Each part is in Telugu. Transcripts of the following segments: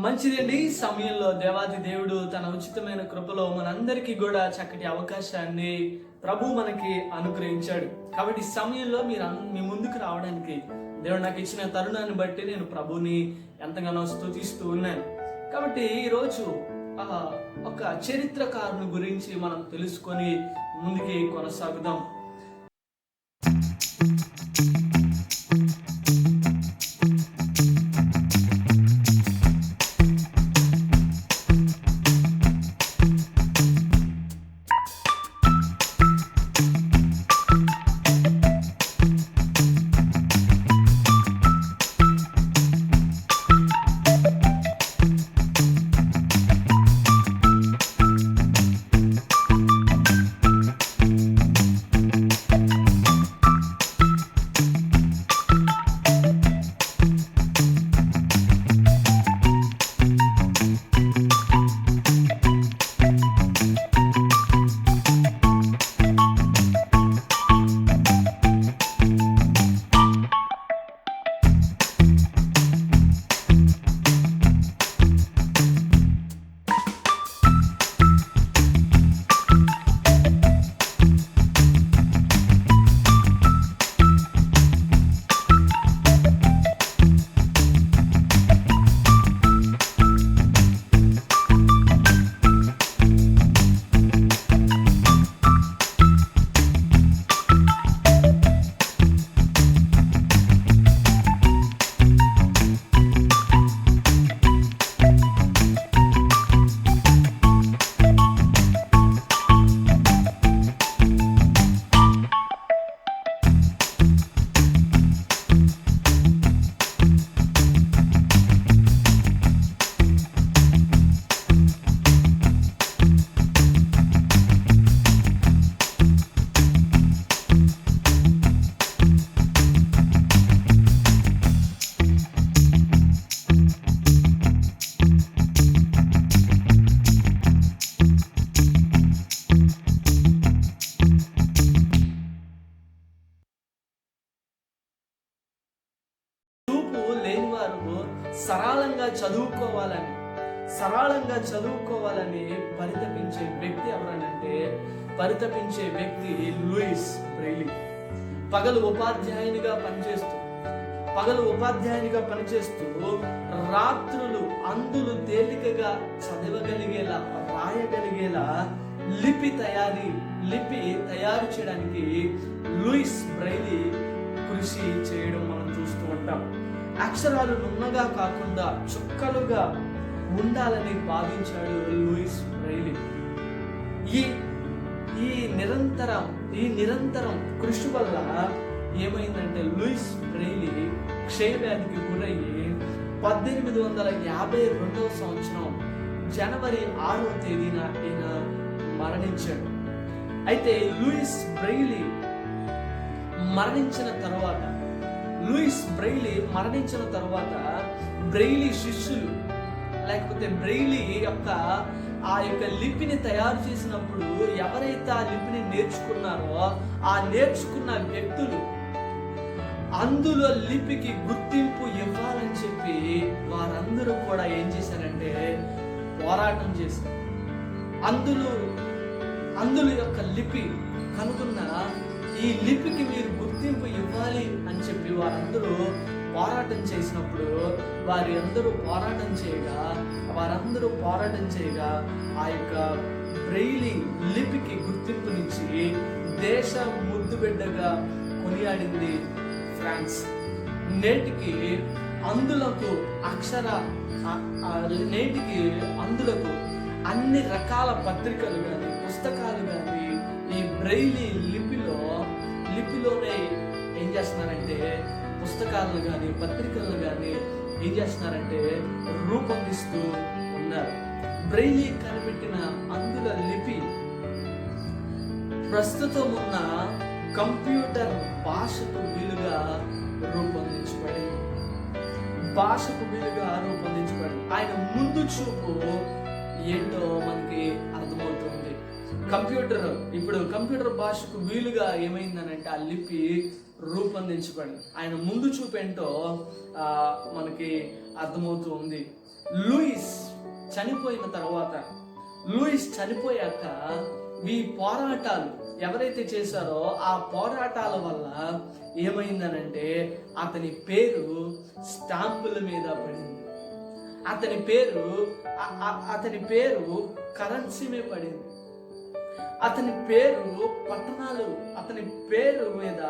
మంచిదండి. ఈ సమయంలో దేవాది దేవుడు తన ఉచితమైన కృపలో మనందరికీ కూడా చక్కటి అవకాశాన్ని ప్రభు మనకి అనుగ్రహించాడు. కాబట్టి ఈ సమయంలో మీ ముందుకు రావడానికి దేవుడు నాకు ఇచ్చిన తరుణాన్ని బట్టి నేను ప్రభుని ఎంతగానో స్తుతిస్తూ ఉన్నాను. కాబట్టి ఈరోజు ఒక చరిత్రకారుని గురించి మనం తెలుసుకొని ముందుకి కొనసాగుదాం. సరళంగా చదువుకోవాలని పరితపించే వ్యక్తి లూయిస్ బ్రెయిలీ. పగలు ఉపాధ్యాయునిగా పనిచేస్తూ రాత్రులు అందులు తేలికగా చదవగలిగేలా రాయగలిగేలా లిపి తయారు చేయడానికి లూయిస్ బ్రెయిలీ కృషి చేయడం మనం చూస్తూ ఉంటాం. అక్షరాలు నున్నగా కాకుండా చుక్కలుగా ఉండాలని భావించాడు లూయిస్ బ్రెయిలీ. ఈ నిరంతరం కృషి వల్ల ఏమైందంటే లూయిస్ బ్రెయిలీ క్షయవ్యాధికి గురయ్యి 1852 సంవత్సరం జనవరి 6వ తేదీన ఈయన మరణించాడు. అయితే లూయిస్ బ్రెయిలీ మరణించిన తర్వాత బ్రెయిలీ శిష్యులు లేకపోతే బ్రెయిలీ ఆ యొక్క లిపిని తయారు చేసినప్పుడు ఎవరైతే ఆ లిపిని నేర్చుకున్నారో ఆ నేర్చుకున్న వ్యక్తులు అందులో లిపికి గుర్తింపు ఇవ్వాలని చెప్పి వారందరూ కూడా ఏం చేశారంటే పోరాటం చేశారు. అందులో యొక్క లిపి కనుకున్న ఈ లిపికి మీరు గుర్తింపు ఇవ్వాలి అని చెప్పి వారందరూ పోరాటం చేసినప్పుడు వారందరూ పోరాటం చేయగా ఆ యొక్క బ్రెయిలీ లిపికి గుర్తింపునిచ్చి దేశ ముద్దుబిడ్డగా కొనియాడింది ఫ్రాన్స్. నేటికి అందులకు అందులకు అన్ని రకాల పత్రికలు కానీ పుస్తకాలు కానీ ఈ బ్రెయిలీ లిపిలోనే ఏం చేస్తున్నారంటే పుస్తకాలను కానీ పత్రికలను కానీ ఏం చేస్తున్నారంటే రూపొందిస్తూ ఉన్నారు. బ్రెయిలీ కనిపెట్టిన అందుల లిపి ప్రస్తుతం ఉన్న కంప్యూటర్ భాషకు వీలుగా రూపొందించబడింది. ఆయన ముందు చూపు ఏంటో మనకి అర్థమవుతుంది. కంప్యూటర్ భాషకు వీలుగా ఏమైందనంటే ఆ లిపి రూపొందించబడింది. ఆయన ముందు చూపేంటో మనకి అర్థమవుతూ ఉంది. లూయిస్ చనిపోయిన తర్వాత, లూయిస్ చనిపోయాక ఈ పోరాటాలు ఎవరైతే చేశారో ఆ పోరాటాల వల్ల ఏమైందనంటే అతని పేరు స్టాంపుల మీద పడింది. అతని పేరు కరెన్సీ మీద పడింది. అతని పేరు మీద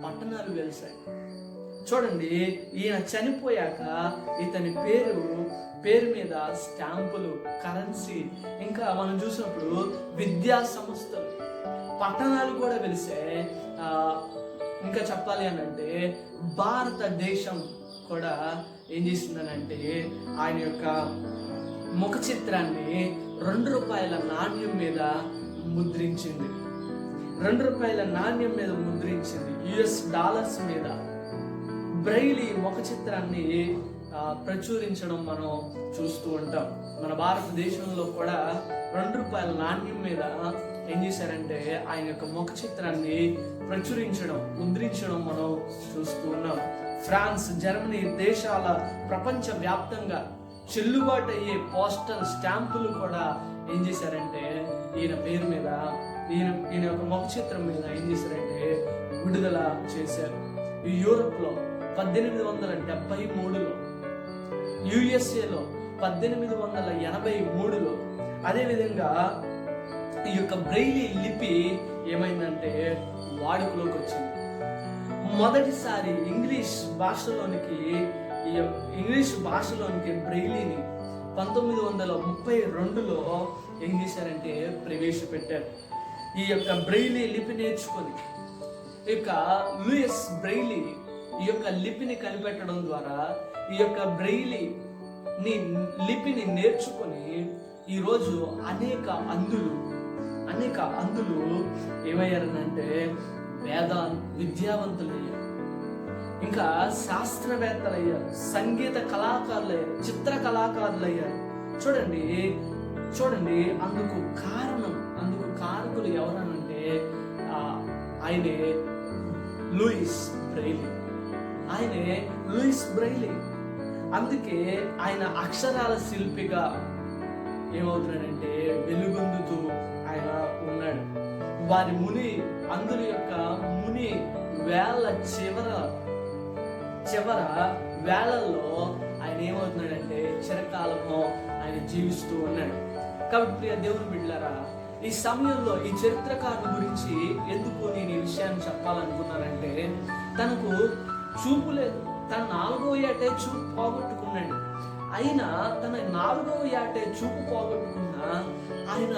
పట్టణాలు వెలిసాయి. చూడండి, ఈయన చనిపోయాక ఇతని పేరు మీద స్టాంపులు, కరెన్సీ, ఇంకా మనం చూసినప్పుడు విద్యా సంస్థలు, పట్టణాలు కూడా వెలిసాయి. ఇంకా చెప్పాలి అని అంటే భారతదేశం కూడా ఏం చేసిందనంటే ఆయన యొక్క ముఖ చిత్రాన్ని ₹2 నాణ్యం మీద ముద్రించింది. ₹2 నాణ్యం మీద ముద్రించింది. $US మీద బ్రైలీ ముఖ చిత్రాన్ని ప్రచురించడం మనం చూస్తూ ఉంటాం. మన భారతదేశంలో కూడా ₹2 నాణ్యం మీద ఏం చేశారంటే ఆయన యొక్క ముఖ చిత్రాన్ని ప్రచురించడం, ముద్రించడం మనం చూస్తూ ఉన్నాం. ఫ్రాన్స్, జర్మనీ దేశాల ప్రపంచ వ్యాప్తంగా చెల్లుబాటు అయ్యే పోస్టల్ స్టాంపులు కూడా ఏం చేశారంటే ఈయన పేరు మీద, ఈయన యొక్క ముఖ చిత్రం మీద ఏం చేశారంటే విడుదల చేశారు. ఈ యూరోప్లో 1873లో, యుఎస్ఏలో 1883లో, అదేవిధంగా ఈ యొక్క బ్రెయిలీ లిపి ఏమైందంటే వాడుకలోకి వచ్చింది. మొదటిసారి ఇంగ్లీష్ భాషలోనికి బ్రెయిలీని 1932లో ఏం చేశారంటే ప్రవేశపెట్టారు. ఈ యొక్క బ్రెయిలీ లిపి నేర్చుకొని ఈ యొక్క లూయిస్ బ్రెయిలీ ఈ యొక్క లిపిని కనిపెట్టడం ద్వారా ఈ యొక్క బ్రెయిలీ లిపిని నేర్చుకొని ఈరోజు అనేక అందులు ఏమయ్యారనంటే విద్యావంతులయ్యారు, ఇంకా శాస్త్రవేత్తలయ్యారు, సంగీత కళాకారులయ్యారు, చిత్ర కళాకారులయ్యారు. చూడండి అందుకు కారకులు ఎవరనంటే ఆయనే లూయిస్ బ్రెయిలీ. అందుకే ఆయన అక్షరాల శిల్పిగా ఏమవుతున్నాడంటే వెలుగొందుతూ ఆయన ఉన్నాడు. వారి అందుల యొక్క వేళ చివర వేళల్లో ఆయన ఏమవుతున్నాడంటే చిరకాలము ఆయన జీవిస్తూ ఉన్నాడు. కాబట్టి ప్రియ దేవుని బిడ్డలారా, ఈ సమయంలో ఈ చరిత్రకారుని గురించి ఎందుకు నేను ఈ విషయాన్ని చెప్పాలనుకున్నానంటే, తనకు చూపు లేదు. తన 4వ ఏటే చూపు పోగొట్టుకున్నాడు. అయినా తన 4వ ఏటే చూపు పోగొట్టుకున్నా ఆయన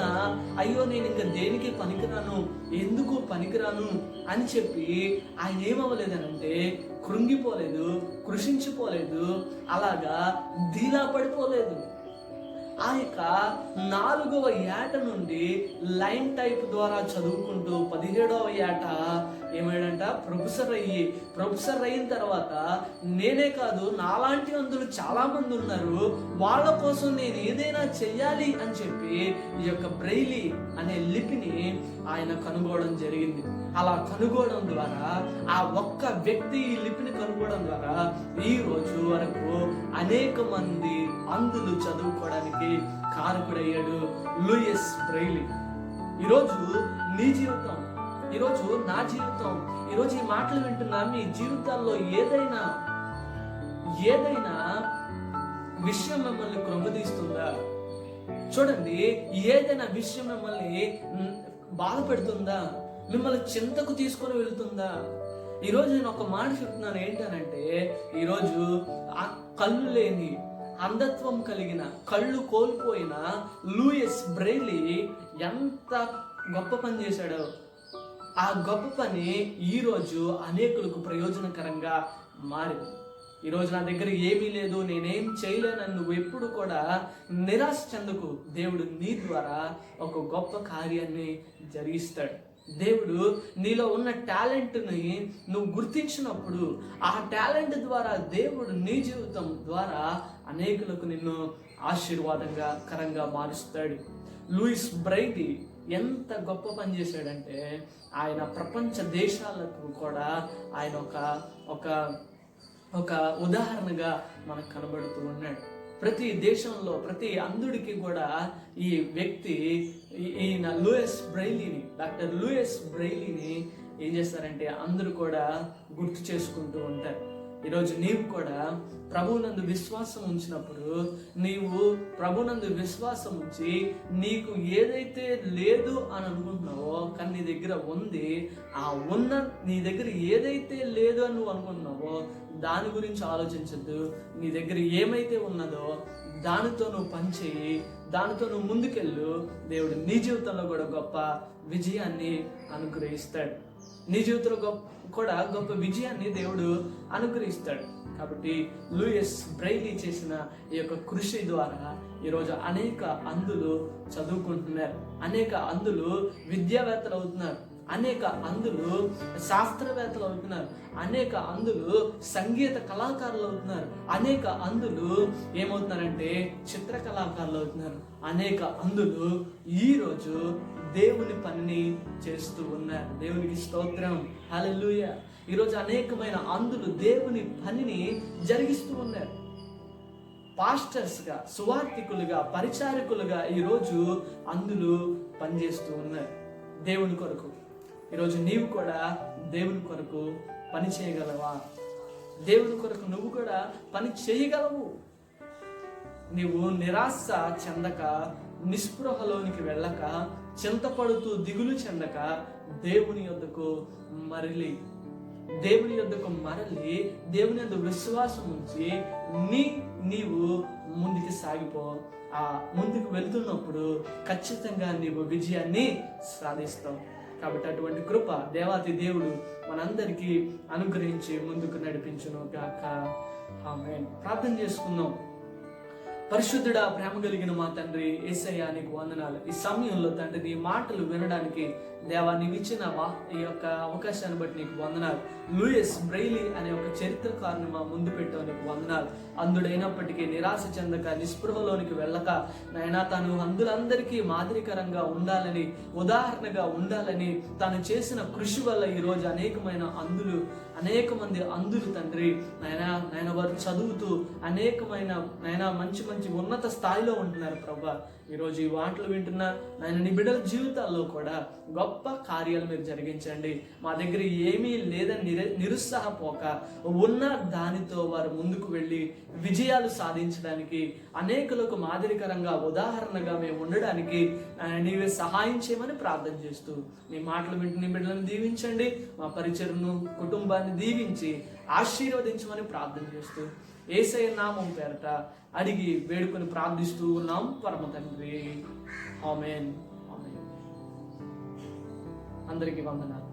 అయ్యో నేను ఇంకా దేనికి పనికిరాను, ఎందుకు పనికిరాను అని చెప్పి ఆయన ఏమవ్వలేదనంటే కృంగిపోలేదు, కృషించిపోలేదు, అలాగా ధీలా పడిపోలేదు. ఆ యొక్క 4వ ఏట నుండి లైన్ టైప్ ద్వారా చదువుకుంటూ 17వ ఏట ఏమైందంట ప్రొఫెసర్ అయిన తర్వాత నేనే కాదు నాలాంటి అందులు చాలా మంది ఉన్నారు, వాళ్ళ కోసం నేను ఏదైనా చెయ్యాలి అని చెప్పి ఈ యొక్క బ్రెయిలీ అనే లిపిని ఆయన కనుగోవడం జరిగింది. అలా కనుగోవడం ద్వారా ఆ ఒక్క వ్యక్తి ఈ లిపిని కనుగోవడం ద్వారా ఈ రోజు వరకు అనేక మంది అందులు చదువుకోవడానికి కారకుడయ్యాడు లూయిస్ బ్రెయిలీ. ఈరోజు నీ జీవితం, ఈరోజు నా జీవితం, ఈరోజు ఈ మాటలు వింటున్నా మీ జీవితాల్లో ఏదైనా విషయం మిమ్మల్ని కృంగదీస్తుందా? చూడండి, ఏదైనా విషయం మిమ్మల్ని బాధపెడుతుందా, మిమ్మల్ని చింతకు తీసుకొని వెళుతుందా? ఈరోజు నేను ఒక మాట చెప్తున్నాను, ఏంటనంటే ఈరోజు కళ్ళు లేని, అంధత్వం కలిగిన, కళ్ళు కోల్పోయిన లూయిస్ బ్రెయిలీ ఎంత గొప్ప పని చేశాడో ఆ గొప్ప పని ఈరోజు అనేకులకు ప్రయోజనకరంగా మారింది. ఈరోజు నా దగ్గర ఏమీ లేదు, నేనేం చేయలేనని నువ్వు ఎప్పుడు కూడా నిరాశ చెందకు. దేవుడు నీ ద్వారా ఒక గొప్ప కార్యాన్ని జరిగిస్తాడు. దేవుడు నీలో ఉన్న టాలెంట్ని నువ్వు గుర్తించినప్పుడు ఆ టాలెంట్ ద్వారా దేవుడు నీ జీవితం ద్వారా అనేకులకు నిన్ను ఆశీర్వాదంగా మారుస్తాడు. లూయిస్ బ్రెయిలీ ఎంత గొప్ప పని చేశాడంటే ఆయన ప్రపంచ దేశాలకు కూడా ఆయన ఒక ఒక ఉదాహరణగా మనకు కనబడుతూ ఉన్నాడు. ప్రతి దేశంలో ప్రతి అంధుడికి కూడా ఈ వ్యక్తి ఈయన డాక్టర్ లూయిస్ బ్రెయిలీని ఏం చేస్తారంటే అందరూ కూడా గుర్తు చేసుకుంటూ ఉంటారు. ఈరోజు నీవు కూడా ప్రభువునందు విశ్వాసం ఉంచినప్పుడు, నీవు ప్రభువునందు విశ్వాసం ఉంచి నీకు ఏదైతే లేదు అని అనుకుంటున్నావో కానీ నీ దగ్గర ఉంది, ఆ ఉన్న నీ దగ్గర ఏదైతే లేదు అని నువ్వు అనుకుంటున్నావో దాని గురించి ఆలోచించద్దు. నీ దగ్గర ఏమైతే ఉన్నదో దానితో నువ్వు పనిచేయి, దానితో నువ్వు ముందుకెళ్ళు. దేవుడు నీ జీవితంలో కూడా గొప్ప విజయాన్ని అనుగ్రహిస్తాడు. నీ జీవితంలో కూడా గొప్ప విజయాన్ని దేవుడు అనుగ్రహిస్తాడు. కాబట్టి లూయిస్ బ్రెయిలీ చేసిన ఈ యొక్క కృషి ద్వారా ఈరోజు అనేక అంధులు చదువుకుంటున్నారు, అనేక అంధులు విద్యావేత్తలు అవుతున్నారు, అనేక అంధులు శాస్త్రవేత్తలు అవుతున్నారు, అనేక అంధులు సంగీత కళాకారులు అవుతున్నారు, అనేక అంధులు ఏమవుతున్నారంటే చిత్ర కళాకారులు అవుతున్నారు, అనేక అంధులు ఈరోజు దేవుని పనిని చేస్తూ ఉన్నారు. దేవునికి స్తోత్రం, హల్లెలూయా. ఈరోజు అనేకమైన అంధులు దేవుని పనిని జరిగిస్తూ ఉన్నారు. పాస్టర్స్గా, సువార్థికులుగా, పరిచారకులుగా ఈరోజు అంధులు పనిచేస్తూ ఉన్నారు దేవుని కొరకు. ఈరోజు నీవు కూడా దేవుని కొరకు పని చేయగలవా? దేవుని కొరకు నువ్వు కూడా పని చేయగలవు. నీవు నిరాశ చెందక, నిస్పృహలోనికి వెళ్ళక, చింతపడుతూ దిగులు చెందక దేవుని యొద్దకు మరలి దేవుని యందు విశ్వాసం ఉంచి నీవు ముందుకు సాగిపో. ఆ ముందుకు వెళ్తున్నప్పుడు ఖచ్చితంగా నీవు విజయాన్ని సాధిస్తావు. కాబట్టి అటువంటి కృప దేవాతి దేవుడు మనందరికీ అనుగ్రహించి ముందుకు నడిపించును గాక. ఆమేన్. ప్రార్థన చేసుకుందాం. పరిశుద్ధుడా, ప్రేమ కలిగిన మా తండ్రి యేసయ్యా, నీకు వందనాలు. ఈ సమయంలో తండ్రి నీ మాటలు వినడానికి దేవా నీవు ఇచ్చిన ఈ యొక్క అవకాశాన్ని బట్టి నీకు వందనాలు. లూయిస్ బ్రెయిలీ అనే ఒక చరిత్రకారుని మా ముందు పెట్టావు, నీకు వందనాలు. అందుడైనప్పటికీ నిరాశ చెందక, నిస్పృహలోనికి వెళ్ళక నాయనా తాను అందులందరికీ మాదిరికరంగా ఉండాలని, ఉదాహరణగా ఉండాలని తాను చేసిన కృషి వల్ల ఈరోజు అనేక మంది అంధులు తండ్రి నాయన వారు చదువుతూ అనేకమైన మంచి ఉన్నత స్థాయిలో ఉంటున్నారు ప్రభా. ఈరోజు ఈ మాటలు వింటున్న నీ బిడ్డల జీవితాల్లో కూడా గొప్ప కార్యాలు మీరు జరిగించండి. మా దగ్గర ఏమీ లేదని నిరుత్సాహపోక ఉన్న దానితో వారు ముందుకు వెళ్ళి విజయాలు సాధించడానికి, అనేకులకు మాదిరికరంగా ఉదాహరణగా మేము ఉండడానికి నీవే సహాయం చేయమని ప్రార్థన చేస్తూ నీ మాటలు వింటున్న నీ బిడ్డలను దీవించండి. మా పరిచర్ను, కుటుంబాన్ని దీవించి ఆశీర్వదించమని ప్రార్థన చేస్తూ యేసయ్య నామం పేరట అడిగి వేడుకొని ప్రార్థిస్తూ ఉన్నాం పరమ తండ్రి. ఆమేన్. అందరికీ వందనాలు.